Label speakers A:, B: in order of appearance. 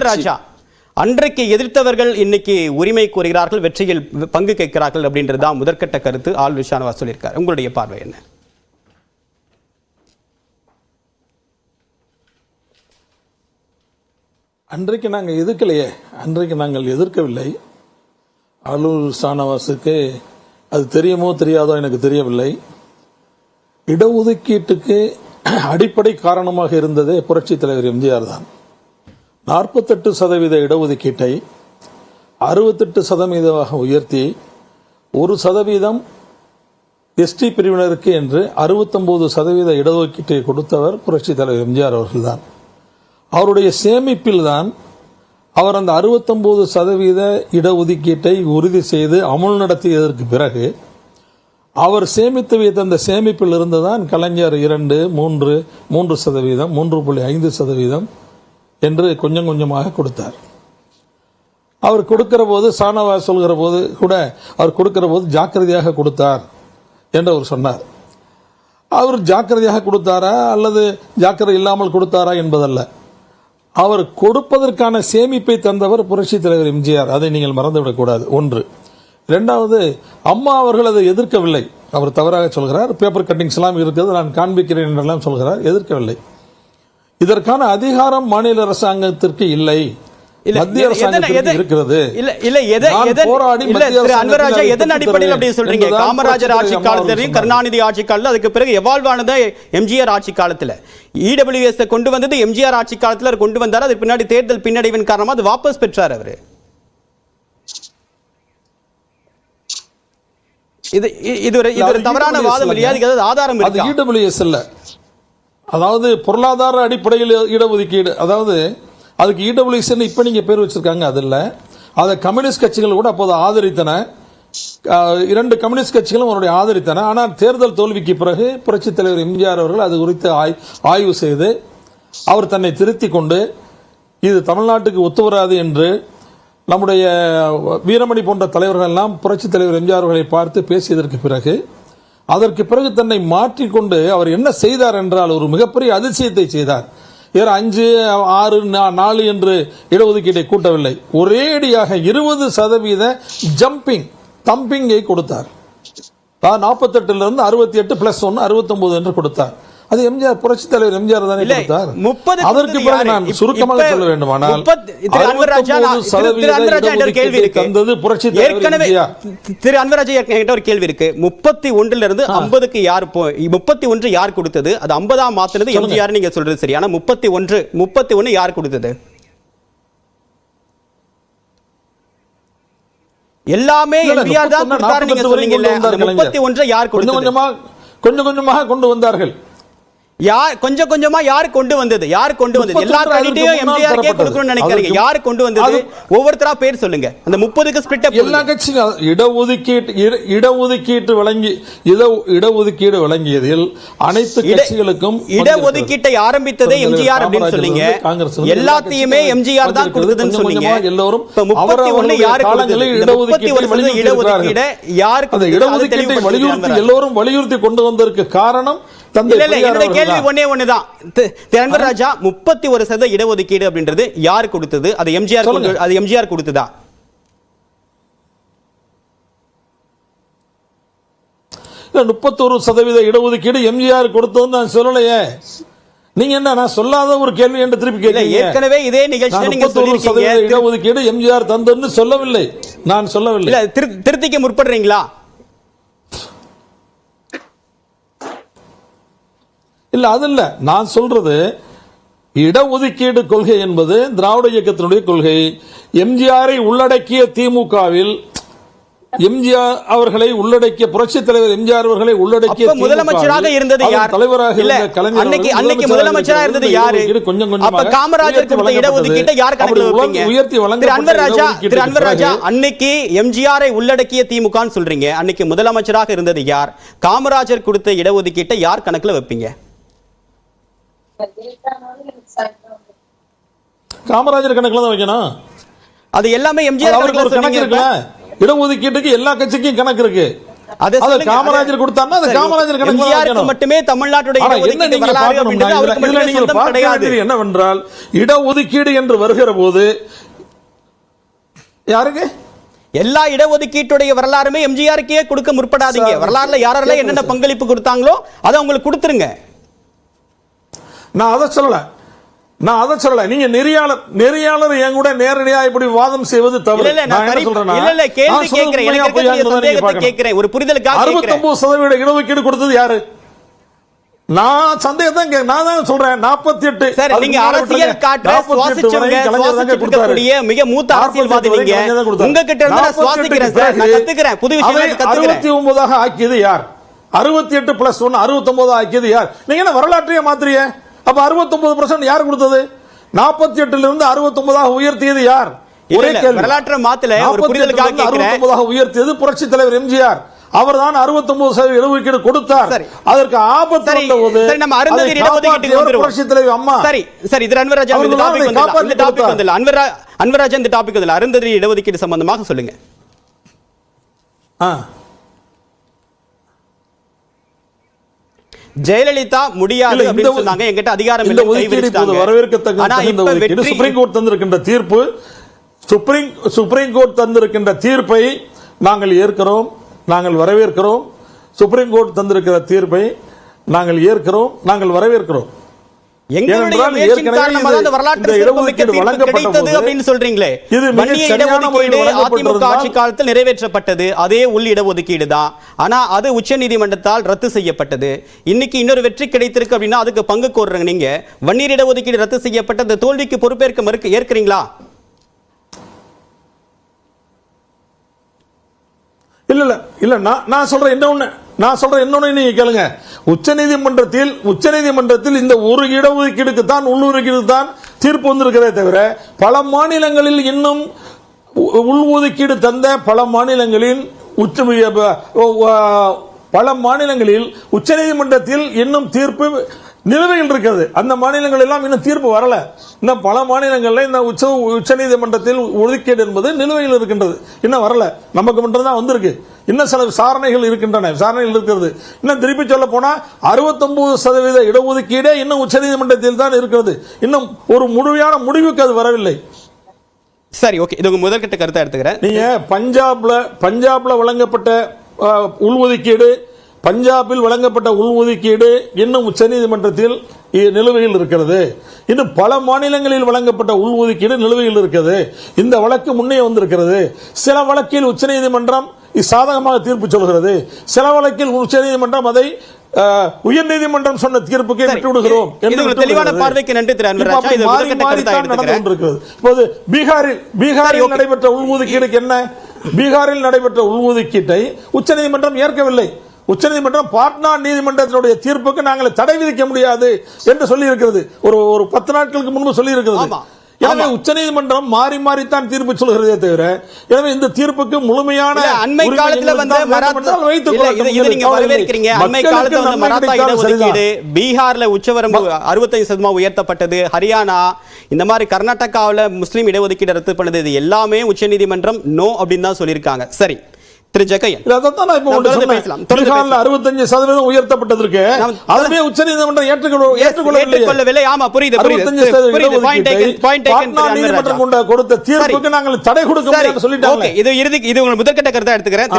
A: ராஜா, அன்றைக்கு எதிர்த்தவர்கள் இன்னைக்கு உரிமை கோருகிறார்கள், வெற்றியில் பங்கு கேட்கிறார்கள் அப்படின்றதுதான் முதற்கட்ட கருத்து. ஆளுநர் ஷானவாஸ் சொல்லியிருக்கார். உங்களுடைய பார்வை என்ன?
B: அன்றைக்கு நாங்கள் எதிர்க்கலையே, அன்றைக்கு நாங்கள் எதிர்க்கவில்லை. ஆளுநர் ஷானவாஸுக்கு அது தெரியுமோ தெரியாதோ எனக்கு தெரியவில்லை. இடஒதுக்கீட்டுக்கு அடிப்படை காரணமாக இருந்ததே புரட்சி தலைவர் எம்ஜிஆர் தான். 48% இடஒதுக்கீட்டை 68% உயர்த்தி 1% எஸ்டி பிரிவினருக்கு என்று 69% இடஒதுக்கீட்டை கொடுத்தவர் புரட்சி தலைவர் எம்ஜிஆர் அவர்கள்தான். அவருடைய சேமிப்பில் தான் அவர் அந்த 69% இடஒதுக்கீட்டை உறுதி செய்து அமல் நடத்தியதற்கு பிறகு அவர் சேமித்து வைத்த அந்த சேமிப்பில் இருந்துதான் கலைஞர் 2, 3, 3%, 3.5% என்று கொஞ்சம் கொஞ்சமாக கொடுத்தார். அவர் கொடுக்கிற போது ஷானவாஸ் சொல்கிற போது கூட அவர் கொடுக்கிற போது ஜாக்கிரதையாக கொடுத்தார் என்று அவர் சொன்னார். அவர் ஜாக்கிரதையாக கொடுத்தாரா அல்லது ஜாக்கிரதை இல்லாமல் கொடுத்தாரா என்பதல்ல, அவர் கொடுப்பதற்கான சேமிப்பை தந்தவர் புரட்சி தலைவர் எம்ஜிஆர். அதை நீங்கள் மறந்துவிடக்கூடாது. ஒன்று. இரண்டாவது, அம்மா அவர்கள் அதை எதிர்க்கவில்லை. அவர் தவறாக சொல்கிறார். பேப்பர் கட்டிங்ஸ் எல்லாம் இருக்கிறது, நான் காண்பிக்கிறேன் என்றெல்லாம் சொல்கிறார். எதிர்க்கவில்லை. இதற்கான அதிகாரம் மாநில அரசாங்கத்திற்கு இல்லை, மத்திய அரசாங்கத்திற்கு இருக்கிறது.
A: காமராஜர் ஆட்சி காலத்திலையும் கருணாநிதி ஆட்சி காலத்தில், அதுக்கு பிறகு எவால்வ் ஆனது எம்ஜிஆர் ஆட்சி காலத்தில். இடபிள்யூஎஸ் கொண்டு வந்தது எம்ஜிஆர் ஆட்சி காலத்தில் கொண்டு வந்தார். அதுக்கு பின்னாடி தேர்தல் பின்னடைவின் காரணமாக அது வாபஸ் பெற்றார் அவர். இது ஒரு தவறான வாதம் இல்லையா? அதுக்கு ஆதாரம் இருக்கு.
B: இடபிள்யூஎஸ் இல்ல, அதாவது பொருளாதார அடிப்படையில் இடஒதுக்கீடு, அதாவது அதுக்கு இடபிள்யூஎஸ் இப்ப நீங்க பேர் வச்சிருக்காங்க. அது இல்ல, அதை கம்யூனிஸ்ட் கட்சிகள் கூட அப்போது ஆதரித்தன. 2 கம்யூனிஸ்ட் கட்சிகளும் அவருடைய ஆதரித்தன. ஆனால் தேர்தல் தோல்விக்கு பிறகு புரட்சி தலைவர் எம்ஜிஆர் அவர்கள் அது குறித்து ஆய்வு செய்து அவர் தன்னை திருத்திக் கொண்டு இது தமிழ்நாட்டுக்கு ஒத்து வராது என்று நம்முடைய வீரமணி போன்ற தலைவர்கள் எல்லாம் புரட்சி தலைவர் எம்ஜிஆர் அவர்களை பார்த்து பேசியதற்கு பிறகு அதற்கு பிறகு தன்னை மாற்றிக்கொண்டு அவர் என்ன செய்தார் என்றால் ஒரு மிகப்பெரிய அதிசயத்தை செய்தார். 5, 6, 4 என்று இடஒதுக்கீட்டை கூட்டவில்லை, ஒரேடியாக 20% தம்பிங்கை கொடுத்தார். 48 68 + 1 69 என்று கொடுத்தார். அது எம்ஜிஆர், புரட்சி தலைவர் எம்ஜிஆர் தானே கொடுத்தார். அதற்கு பிறகு நான் சுருக்கமாக சொல்ல வேண்டுமானால் 60% தந்தது புரட்சி தலைவர் எம்ஜிஆர்.
A: திரு அன்வராஜா, என்கிட்ட ஒரு கேள்வி இருக்கு. 31 இருந்து 50க்கு யார் 31 யார் கொடுத்தது? அது 50ஆ மாத்துனது எம்ஜிஆர் நீங்க சொல்றது சரி. ஆனா 31 யார் கொடுத்தது? எல்லாமே எம்ஜிஆர் தான் கொடுத்தாரு நீங்க சொல்றீங்கல்ல. அந்த 31 யார் கொடுத்தது?
B: கொஞ்சம் கொஞ்சமாக கொண்டு வந்தார்கள்.
A: கொஞ்சம் கொஞ்சமா யார் கொண்டு வந்தது? எல்லா கிரெடிட்டையும் எம்ஜிஆர்க்கே கொடுக்கணும்னு நினைக்கிறீங்க. யார் கொண்டு வந்தது? ஒவ்வொருத்தரா பேர் சொல்லுங்க. அந்த 30க்கு ஸ்பிளிட் அப்.
B: எல்லா கட்சியும் இடஒதுக்கீடு வழங்கியதில் அனைத்து கட்சிகளுக்கும்
A: இடஒதுக்கீட்டை ஆரம்பித்ததே எம்ஜிஆர் அப்படின்னு சொன்னீங்க. எல்லாத்தையுமே எம்ஜிஆர் தான் கொடுத்ததுன்னு சொன்னீங்க.
B: எல்லோரும்
A: 31 யாருக்கு கொடுத்தது? இடஒதுக்கீடு யாருக்கு?
B: இடஒதுக்கீட்டை எல்லோரும் வலியுறுத்தி கொண்டு வந்ததற்கு காரணம்
A: கேள்வி ஒண்ணுதான். 31% இடஒதுக்கீடு அப்படின்றது யார் கொடுத்தது? அது எம்ஜிஆர் கொடுத்ததா?
B: இல்ல, 31% இடஒதுக்கீடு எம்ஜிஆர் கொடுத்ததுன்னு நான் சொல்லலையே. நீங்க என்ன, நான் சொல்லாத ஒரு கேள்வி என்று திருப்பி கேட்கிறீங்க.
A: ஏற்கனவே இதே நிகழ்ச்சியில நீங்க
B: 31% இடஒதுக்கீடு எம்ஜிஆர் தந்ததுன்னு சொல்லவில்லை, நான் சொல்லவில்லை.
A: இல்ல, திருத்திக்க முற்படுறீங்களா?
B: இல்ல, அது இல்ல. நான் சொல்றது இடஒதுக்கீடு கொள்கை என்பது திராவிட இயக்கத்தினுடைய கொள்கை. எம்ஜிஆரை உள்ளடக்கிய திமுகவில் எம்ஜிஆர் அவர்களை உள்ளடக்கிய புரட்சி தலைவர் எம்ஜிஆர் அவர்களை உள்ளடக்கிய
A: முதலமைச்சராக இருந்தது யார்?
B: தலைவராக இருந்த கலைஞர்
A: அன்னைக்கு முதலமைச்சராக இருந்தது யாரு?
B: கொஞ்சம் கொஞ்சம்
A: காமராஜர் கொடுத்த இடஒதுக்கீட்டை யார் கணக்குல வைப்பீங்க?
B: உயர்த்தி வழங்க.
A: திரு அன்வராஜா, அன்னைக்கு எம்ஜிஆரை உள்ளடக்கிய திமுகன்னு சொல்றீங்க. அன்னைக்கு முதலமைச்சராக இருந்தது யார்? காமராஜர் கொடுத்த இடஒதுக்கீட்டை யார் கணக்குல வைப்பீங்க?
B: காமராஜர் கணக்குல தான் வைக்கணும்.
A: அது எல்லாமே எம்ஜிஆர்
B: கணக்கு இருக்குல்ல. இடஒதுக்கீட்டுக்கு எல்லா கட்சிக்கும் கணக்கு இருக்கு.
A: அதை
B: அது
A: சொல்லுங்க.
B: காமராஜர் கொடுத்தாருன்னா அது
A: சரி,
B: காமராஜர் கணக்கு
A: எம்ஜிஆருக்கு
B: வைக்கணும்.
A: மட்டுமே தமிழ்நாட்டுடைய
B: ஆனா என்ன
A: இடஒதுக்கீடு
B: நீங்க
A: வரலாறு
B: பார்க்கணும்னா,
A: அப்படின்றது அவருக்கு
B: இதுல
A: மட்டுமே
B: நீங்கள்
A: சொந்தம்
B: பார்க்க
A: கிடையாது.
B: வேண்டியது என்னவென்றால் இடஒதுக்கீடு என்று வருகிற போது யாருக்கு
A: எல்லா இடஒதுக்கீட்டுடைய வரலாறுமே எம்ஜிஆருக்கே கொடுக்க முற்படாதீங்க.
B: சார்,
A: வரலாறுல யாரெல்லாம் என்னென்ன பங்களிப்பு கொடுத்தாங்களோ அதை அவங்களுக்கு கொடுத்துருங்க.
B: நான் அதை சொல்லல. நீங்க நெறியாளர் என் கூட நேரடியா இப்படி வாதம் செய்வது தவறு.
A: இல்ல, நான்
B: என்ன சொல்றேன்னா,
A: இல்ல, கேள்வி
B: நான் சொல்றது
A: கேட்கிறேன்.
B: உண்மையா
A: எனக்கு
B: பொய்யா
A: இருக்கக்கூடிய
B: என்பதை நீங்க
A: சந்தேகத்தை
B: பார்க்கணும்.
A: கேட்கிறேன். ஒரு புரிதலுக்காக கேட்கிறேன்.
B: 69% இடஒதுக்கீடு கொடுத்தது யாரு? நான் சந்தேகத்தை நான் தான் சொல்றேன். 48
A: சார், நீங்க அரசியல் காற்ற சுவாசிச்சவங்க, சுவாசிச்சுட்டு இருக்கக்கூடிய மிக மூத்த அரசியல்வாதி நீங்க. உங்ககிட்ட இருந்து நான் சுவாசிக்கிறேன் சார், நான் கத்துக்கிறேன், புது விஷயங்களை கத்துக்கிறேன்.
B: 69 ஆக்கியது யார்? 68 + 1 69 ஆக்கியது யார்? நீங்க என்ன வரலாற்றையே மாத்திரிய? அப்ப 69% யார் கொடுத்தது? 48 இருந்து 69 உயர்த்தியது யார்? ஒரே கேள்வி.
A: வரலாற்றை மாத்தல, ஒரு புரிதலுக்காக கேட்கிறேன்.
B: 69 உயர்த்தியது புரட்சி தலைவர் எம்ஜிஆர். அவர்தான் 69% இடஒதுக்கீடு கொடுத்தார். அதற்கு ஆபத்து வந்தபோது
A: நம்ம அருந்ததி இடஒதுக்கீட்டுக்கு வந்துருவோம்.
B: புரட்சி தலைவர் அம்மா.
A: சரி, இது அன்வராஜன் இந்த டாபிக் வந்தல. அன்வராஜன் இந்த டாபிக் வந்தல. அருந்ததி இடஒதுக்கீடு சம்பந்தமாக சொல்லுங்க. ஜெயலலிதா முடியாது அப்படின்னு சொன்னாங்க. என்கிட்ட அதிகாரம் இல்லை, கைவிரிச்சாங்க.
B: வரவேற்கத்தக்க சுப்ரீம் கோர்ட் தந்திருக்கின்ற தீர்ப்பு, சுப்ரீம் கோர்ட் தந்திருக்கின்ற தீர்ப்பை நாங்கள் ஏற்கிறோம், நாங்கள் வரவேற்கிறோம். சுப்ரீம் கோர்ட் தந்திருக்கிற தீர்ப்பை நாங்கள் ஏற்கிறோம், நாங்கள் வரவேற்கிறோம்.
A: எங்களுடைய முயற்சியின் காரணமாக தான் வரலாற்று சிறப்புமிக்க தீர்ப்பு கிடைத்தது அப்படின்னு சொல்றீங்களே. மன்னிய இடஒதுக்கீடு அதிமுக ஆட்சி காலத்தில் நிறைவேற்றப்பட்டது. அதே உள் இடஒதுக்கீடு தான். ஆனா அது உச்சநீதிமன்றத்தால் ரத்து செய்யப்பட்டது. இன்னைக்கு இன்னொரு வெற்றி கிடைத்திருக்கு அப்படின்னா அதுக்கு பங்கு கோருறீங்க நீங்க. வன்னியர் இடஒதுக்கீடு ரத்து செய்யப்பட்ட அந்த தோல்விக்கு பொறுப்பேற்க ஏற்கிறீங்களா?
B: இல்ல நான் சொல்றேன் இன்னொன்னு நீங்க கேளுங்க. உச்சநீதிமன்றத்தில் இந்த ஒரு இடஒதுக்கீடுக்கு தான், உள்ளொதுக்கீடு தான் தீர்ப்பு வந்திருக்கிறதே தவிர பல மாநிலங்களில் இன்னும் உள்ஒதுக்கீடு தந்த பல மாநிலங்களில் உச்சநீதிமன்றத்தில் இன்னும் தீர்ப்பு நிலுவையில் இருக்கிறது. அந்த மாநிலங்கள் எல்லாம் இன்னும் தீர்ப்பு வரல. இன்னும் பல மாநிலங்களில் இந்த உச்சநீதிமன்றத்தில் ஒதுக்கீடு என்பது நிலுவையில் இருக்கின்றது, இன்னும் வரல. நமக்கு மட்டும் தான் வந்திருக்கு. இன்னும் சில விசாரணைகள் இருக்கிறது. இன்னும் திருப்பி சொல்ல போனா 69% இடஒதுக்கீடே இன்னும் உச்சநீதிமன்றத்தில் தான் இருக்கிறது. இன்னும் ஒரு முழுமையான முடிவுக்கு அது வரவில்லை.
A: சரி, ஓகே, இது உங்க முதற்கட்ட கருத்தை எடுத்துக்கிறேன்.
B: நீங்க பஞ்சாப்ல வழங்கப்பட்ட உள்ஒதுக்கீடு, பஞ்சாபில் வழங்கப்பட்ட உள்ஒதுக்கீடு இன்னும் உச்சநீதிமன்றத்தில் நிலுவையில் இருக்கிறது. இன்னும் பல மாநிலங்களில் வழங்கப்பட்ட உள்ஒதுக்கீடு நிலுவையில் இருக்கிறது. இந்த வழக்கு முன்னே வந்திருக்கிறது. சில வழக்கில் உச்சநீதிமன்றம் சாதகமாக தீர்ப்பு சொல்கிறது, சில வழக்கில் உச்சநீதிமன்றம் அதை உயர்நீதிமன்றம் சொன்ன தீர்ப்புக்கு விட்டு விடுகிறோம்.
A: தெளிவான பார்வைக்கு நன்றி திரு அன்வராஜா. இது
B: நடந்து கொண்டிருக்கிறது. இப்போது பீகாரில் நடைபெற்ற உள்ஒதுக்கீடுக்கு என்ன? பீகாரில் நடைபெற்ற உள்ஒதுக்கீட்டை உச்சநீதிமன்றம் ஏற்கவில்லை. உச்சநீதிமன்றம் பாட்னா நீதிமன்றத்தினுடைய தீர்ப்புக்கு நாங்கள் தடை விதிக்க முடியாது என்று சொல்லி இருக்கிறது. ஒரு 10 நாட்களுக்கு முன்பு சொல்லி இருக்கிறது. எனவே உச்சநீதிமன்றம் மாறி மாறித்தான் தீர்ப்பு சொல்கிறதே தவிர, எனவே இந்த தீர்ப்புக்கு முழுமையான
A: அண்மை காலத்துல வந்து பீகார்ல உச்சவரம்பு 65% உயர்த்தப்பட்டது. ஹரியானா, இந்த மாதிரி கர்நாடகாவில் முஸ்லீம் இடஒதுக்கீடு ரத்து பண்ணது. இது எல்லாமே உச்சநீதிமன்றம் நோ அப்படின்னு தான் சொல்லியிருக்காங்க. சரி திரு ஜெகையன்,
B: 65% உயர்த்தப்பட்டதற்கு அதுவே உச்சநீதிமன்றம்
A: ஏற்றுக்கொள்ளவில்லை. ஆமா, புரியுது.
B: நீதிமன்றம் கொடுத்த தீர்ப்புக்கு நாங்கள் தடை கொடுக்க முடியாது சொல்லிட்டாங்க.
A: இது முதற்கட்ட கருத்தை எடுத்துக்கிறேன்.